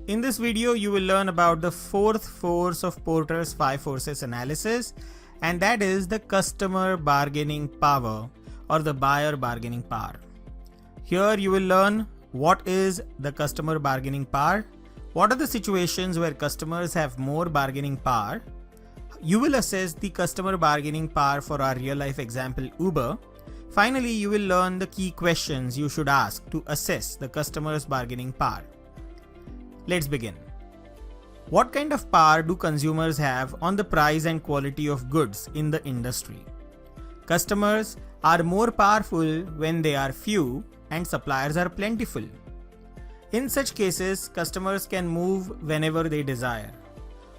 In this video, you will learn about the fourth force of Porter's 5 forces analysis, and that is the customer bargaining power or the buyer bargaining power. Here you will learn what is the customer bargaining power, what are the situations where customers have more bargaining power. You will assess the customer bargaining power for our real life example Uber. Finally, you will learn the key questions you should ask to assess the customer's bargaining power. Let's begin. What kind of power do consumers have on the price and quality of goods in the industry? Customers are more powerful when they are few and suppliers are plentiful. In such cases, customers can move whenever they desire.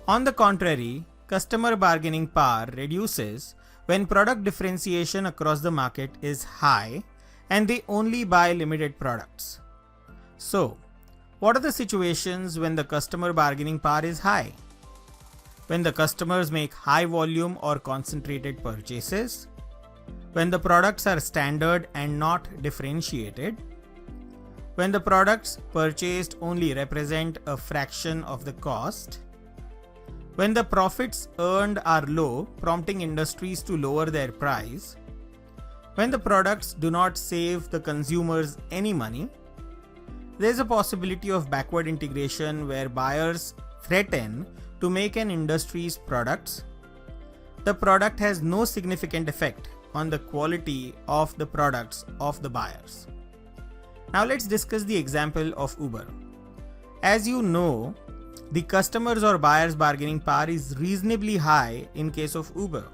On the contrary, customer bargaining power reduces when product differentiation across the market is high and they only buy limited products. So, what are the situations when the customer bargaining power is high? When the customers make high volume or concentrated purchases, when the products are standard and not differentiated, when the products purchased only represent a fraction of the cost, when the profits earned are low, prompting industries to lower their price, when the products do not save the consumers any money, there is a possibility of backward integration where buyers threaten to make an industry's products. The product has no significant effect on the quality of the products of the buyers. Now let's discuss the example of Uber. As you know, the customers or buyers bargaining power is reasonably high in case of Uber.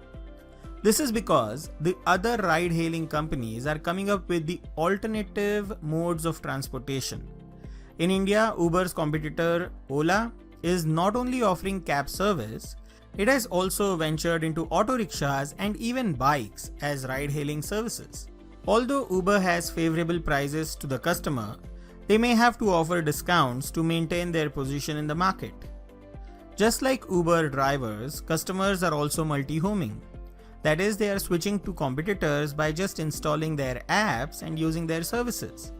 This is because the other ride-hailing companies are coming up with the alternative modes of transportation. In India, Uber's competitor Ola is not only offering cab service, it has also ventured into auto rickshaws and even bikes as ride-hailing services. Although Uber has favorable prices to the customer, they may have to offer discounts to maintain their position in the market. Just like Uber drivers, customers are also multi-homing. That is, they are switching to competitors by just installing their apps and using their services.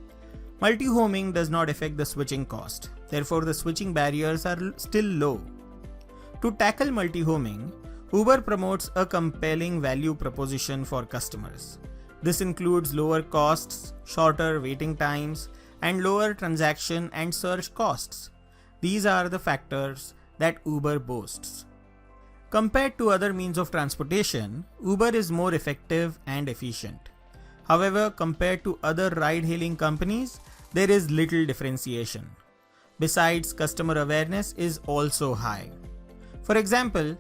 Multi-homing does not affect the switching cost. Therefore, the switching barriers are still low. To tackle multi-homing, Uber promotes a compelling value proposition for customers. This includes lower costs, shorter waiting times, and lower transaction and search costs. These are the factors that Uber boasts. Compared to other means of transportation, Uber is more effective and efficient. However, compared to other ride-hailing companies, there is little differentiation. Besides, customer awareness is also high. For example,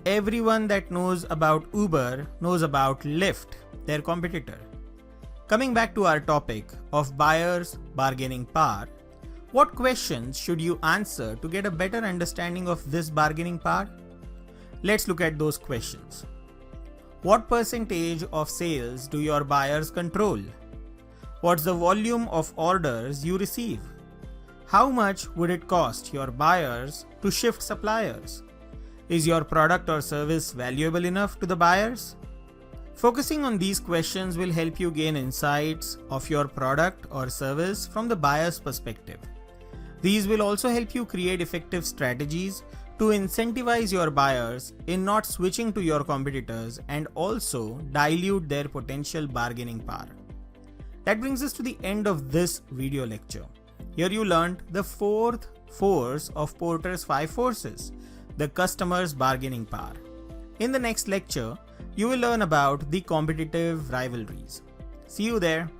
everyone that knows about Uber knows about Lyft, their competitor. Coming back to our topic of buyers' bargaining power, what questions should you answer to get a better understanding of this bargaining power? Let's look at those questions. What percentage of sales do your buyers control? What's the volume of orders you receive? How much would it cost your buyers to shift suppliers? Is your product or service valuable enough to the buyers? Focusing on these questions will help you gain insights of your product or service from the buyer's perspective. These will also help you create effective strategies to incentivize your buyers in not switching to your competitors and also dilute their potential bargaining power. That brings us to the end of this video lecture. Here you learned the fourth force of Porter's 5 forces, the customer's bargaining power. In the next lecture, you will learn about the competitive rivalries. See you there.